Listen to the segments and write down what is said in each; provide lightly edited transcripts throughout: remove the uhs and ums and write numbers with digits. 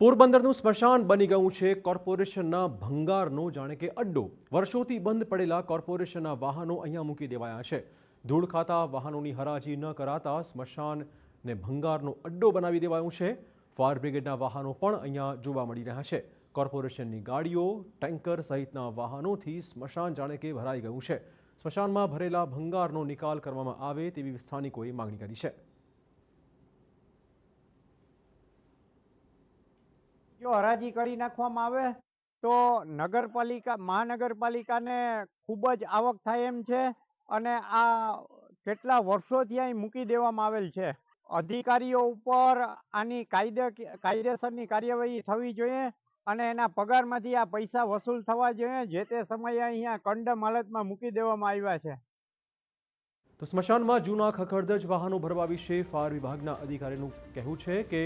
પોરબંદરનું સ્મશાન બની ગયું છે કોર્પોરેશનના ભંગારનો જાણે કે અડ્ડો। વર્ષોથી બંધ પડેલા કોર્પોરેશનના વાહનો અહીંયા મૂકી દેવાયા છે। ધૂળ ખાતા વાહનોની હરાજી ન કરાતા સ્મશાનને ભંગારનો અડ્ડો બનાવી દેવાયું છે। ફાયર બ્રિગેડના વાહનો પણ અહીંયા જોવા મળી રહ્યા છે। કોર્પોરેશનની ગાડીઓ, ટેન્કર સહિતના વાહનોથી સ્મશાન જાણે કે ભરાઈ ગયું છે। સ્મશાનમાં ભરેલા ભંગારનો નિકાલ કરવામાં આવે તેવી સ્થાનિકોએ માંગણી કરી છે। જો હરાજી કરી નાખવામાં આવે તો મહાનગરપાલિકાને ખૂબ જ આવક થાય એમ છે અને આ કેટલા વર્ષોથી અહીં મૂકી દેવામાં આવેલ છે। અધિકારીઓ ઉપર આની કાયદેસરની કાર્યવાહી થવી જોઈએ અને એના પગારમાંથી આ પૈસા વસૂલ થવા જોઈએ। જે તે સમયે અહીંયા કંડમ હાલતમાં મૂકી દેવામાં આવ્યા છે। તો સ્મશાનમાં જૂના ખખડધજ વાહનો ભરવા વિશે ફાયર વિભાગના અધિકારીનું કહેવું છે કે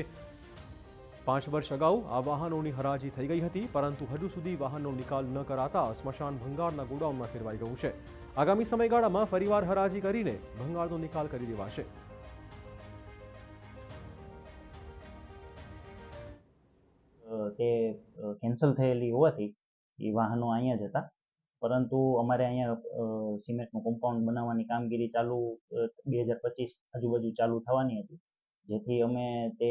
5 વર્ષ અગાઉ આ વાહનોની હરાજી થઈ ગઈ હતી, પરંતુ હજુ સુધી વાહનનો નિકાલ ન કરાતા સ્મશાન ભંગારના ગોડાઉનમાં ફેરવાઈ ગયું છે। આગામી સમયગાળામાં ફરીવાર હરાજી કરીને ભંગારનો નિકાલ કરી દેવાશે। તે કેન્સલ થયેલી હોવાથી એ વાહનો અહીંયા જ હતા, પરંતુ અમારે અહીંયા સિમેન્ટનું કમ્પાઉન્ડ બનાવવાની કામગીરી ચાલુ 2025 આજુબાજુ ચાલુ થવાની હતી, જેથી અમે તે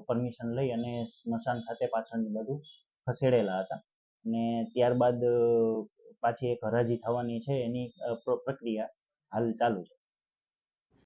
પરમિશન લઈ અને સ્મશાન ખાતે પાછળની બાજુ ખસેડેલા હતા અને ત્યારબાદ પાછી એક હરાજી થવાની છે, એની પ્રક્રિયા હાલ ચાલુ છે।